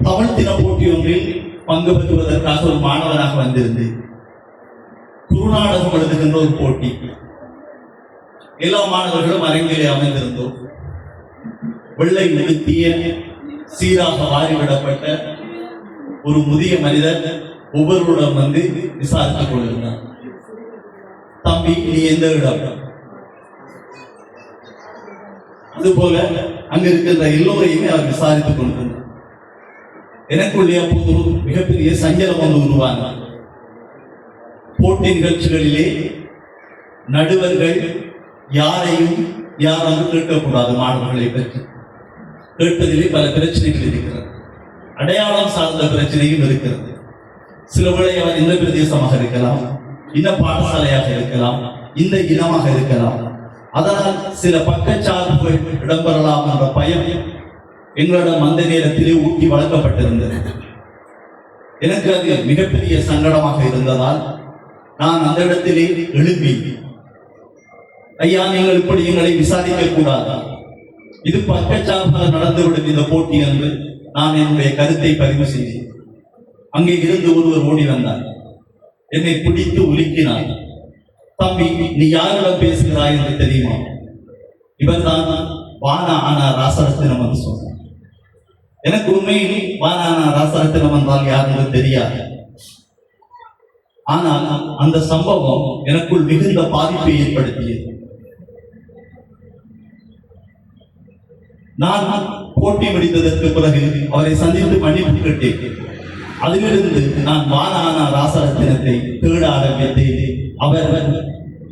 தமிழ் தின போட்டி ஒன்றில் பங்கு பெற்றுவதற்காக ஒரு மாணவனாக வந்திருந்தேன். குறுநாடகம் எழுதுகின்ற ஒரு போட்டி. எல்லா மாணவர்களும் அரங்கிலே அமைந்திருந்தோம். வெள்ளை உடுத்திய சீராக வாரிவிடப்பட்ட ஒரு முதிய மனிதர் ஒவ்வொருவரிடம் வந்து விசாரித்துக் கொண்டிருந்தார். தம்பி, நீ எந்த இடம்? அதுபோல அங்க இருக்கின்ற எல்லோரையுமே அவர் விசாரித்துக் கொண்டிருந்தார். எனக்குள்ளே அப்போது மிகப்பெரிய சஞ்சலம் ஒன்று உருவான. போட்டி நிகழ்ச்சிகளிலே நடுவர்கள் யாரையும் யாரும் கேட்கக்கூடாது. மாணவர்களை பற்றி கேட்பதிலே பல பிரச்சனைகள் இருக்கிறது. அடையாளம் சார்ந்த பிரச்சனையும் இருக்கிறது. சில வேளை அவர் இந்த பிரதேசமாக இருக்கலாம், இந்த பாடசாலையாக இருக்கலாம், இந்த இனமாக இருக்கலாம். அதனால் சில பக்கச்சார்புகள் இடம்பெறலாம் என்ற பயம் எங்களிடம் அந்த நேரத்திலே ஊட்டி வளர்க்கப்பட்டிருந்தது. எனக்கு அது மிகப்பெரிய சங்கடமாக இருந்ததால் நான் அந்த இடத்திலே எழுப்பி, ஐயா, நீங்கள் இப்படி எங்களை விசாரிக்க கூடாதா, இது பக்கச்சார்பாக நடந்துவிடும் இந்த போட்டி என்று நான் என்னுடைய கருத்தை பதிவு செய்தேன். அங்கே இருந்து ஒருவர் ஓடி வந்தார். என்னை பிடித்து உலுக்கினார். தம்பி, நீ யாரிடம் பேசுகிறாய் என்று தெரியுமா? இவர் தான் வானா ஆனா ராசரத்தினம் என்று சொன்னார். எனக்கு உண்மையில் வானா ஆனா ராசரத்தினம் என்றால் யார் என்று தெரியாது. ஆனால் அந்த சம்பவம் எனக்குள் மிகுந்த பாதிப்பை ஏற்படுத்தியது. நான் போட்டி முடித்ததற்கு பிறகு அவரை சந்தித்து மன்னிப்பு கேட்டேன். அதிலிருந்து நான் வானானா ராசரத்தினத்தை தேட ஆரம்பித்தேன். அவர்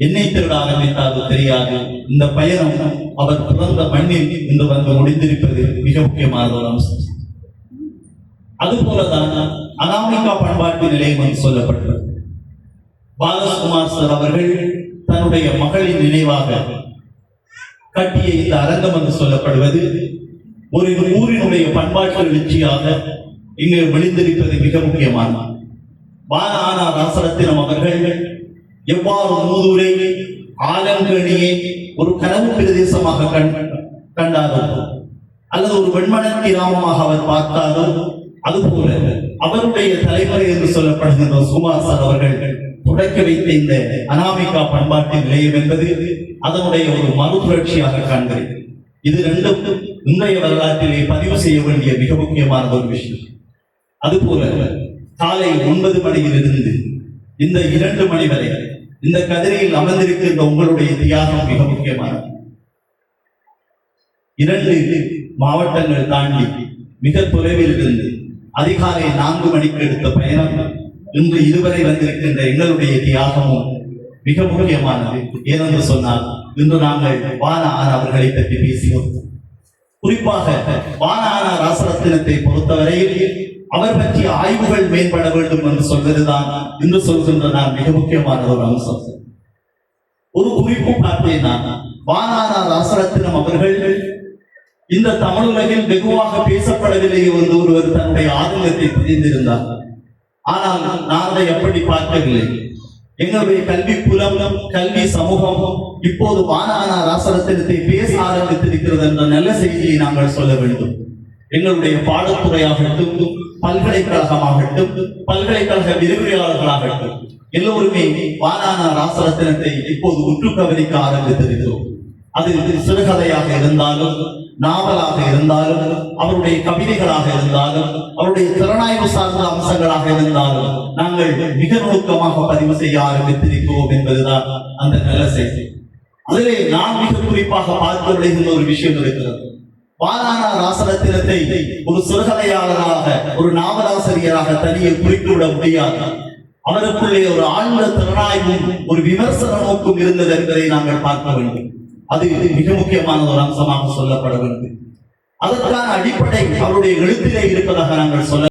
என்னை தேட ஆரம்பித்தாரோ தெரியாது. இந்த பயணம் அவர் பிறந்த மண்ணில் இன்று வந்து முடிந்திருப்பது மிக முக்கியமான ஒரு அம்சம். அதுபோலதான் அனாமிகா பண்பாட்டு நிலையம் என்று சொல்லப்பட்டது. பாலசுகுமார் சார் அவர்கள் தன்னுடைய மகளின் நினைவாக கட்டிய இந்த அரங்கம் என்று சொல்லப்படுவது ஒரு ஊரினுடைய பண்பாட்டு எழுச்சியாக இங்கு விழுந்திருப்பது மிக முக்கியமான. வானானா ராசரத்தினம் அவர்கள் எவ்வாறு மூதூரை ஆலங்கணியை ஒரு கனவு பிரதேசமாக கண்டாரோ அல்லது ஒரு வெண்மண கிராமமாக அவர் பார்த்தாரோ, அதுபோல அவருடைய தலைமுறை என்று சொல்லப்படுகின்ற சுகுமார் சார் அவர்கள் தொடக்க வைத்த இந்த அனாமிகா பண்பாட்டு நிலையம் என்பது அதனுடைய ஒரு மறுபுரட்சியாக காண்கிறேன். இது ரெண்டும் இன்றைய வரலாற்றிலே பதிவு செய்ய வேண்டிய மிக முக்கியமான ஒரு விஷயம். அதுபோல காலை 9 மணியிலிருந்து இந்த 2 மணி வரை இந்த கதிரையில் அமர்ந்திருக்கின்ற உங்களுடைய தியாகம் மிக முக்கியமானது. 2 மாவட்டங்கள் தாண்டி மிக தொலைவில் இருந்து அதிகாலை 4 மணிக்கு எடுத்த பயணம் இன்று இதுவரை வந்திருக்கின்ற எங்களுடைய தியாகமும் மிக முக்கியமானது. ஏனென்று சொன்னால் இன்று நாங்கள் வானா ஆனா அவர்களை பற்றி பேசினோம். குறிப்பாக வானா ஆனா ராசரத்தினத்தை பொறுத்தவரையில் அவர் பற்றிய ஆய்வுகள் மேம்பட வேண்டும் என்று சொல்வதுதான் இன்று சொல்கின்ற நான் மிக முக்கியமான ஒரு அம்சம். ஒரு குறிப்பு பார்த்தேன். நான் வானா ஆனா ராசரத்தினம் அவர்கள் இந்த தமிழுலகில் வெகுவாக பேசப்படவில்லை என்று ஒருவர் தன்னுடைய ஆதங்கத்தை புரிந்திருந்தார். ஆனால் நான் அதை எப்படி பார்க்கவில்லை. எங்களுடைய கல்வி புலம், கல்வி சமூகம் இப்போது வானானா ராசரத்தினத்தை பேச ஆரம்பித்திருக்கிறது என்ற நல்ல செய்தியை நாங்கள் சொல்ல வேண்டும். எங்களுடைய பாடத்துறையாகட்டும், பல்கலைக்கழகமாகட்டும், பல்கலைக்கழக விரிவுரையாளர்களாகட்டும், எல்லோருமே வானானா ராசரத்தினத்தை இப்போது உற்று கவனிக்க ஆரம்பித்திருக்கிறோம். அது சிறுகதையாக இருந்தாலும், நாவலாக இருந்தாலும், அவருடைய கவிதைகளாக இருந்தாலும், அவருடைய திறனாய்வு சார்ந்த அம்சங்களாக இருந்தாலும் நாங்கள் மிக நுணுக்கமாக பதிவு செய்ய ஆரம்பித்திருக்கிறோம் என்பதுதான் அந்த நல்ல செய்தி. அதிலே நான் மிக குறிப்பாக பார்க்க விளைகின்ற ஒரு விஷயம் இருக்கிறது. வானானா ராசரத்தினத்தை ஒரு சிறுகதையாளராக, ஒரு நாவலாசிரியராக தனியே குறித்துவிட முடியாது. அவருக்குள்ளே ஒரு ஆழ்ந்த திறனாய்வும் ஒரு விமர்சன நோக்கும் இருந்தது என்பதை நாங்கள் பார்க்க வேண்டும். அது மிக முக்கியமான ஒரு அம்சமாக சொல்லப்பட வேண்டும். அதற்கான அடிப்படை அவருடைய எழுத்திலே இருப்பதாக நாங்கள் சொல்ல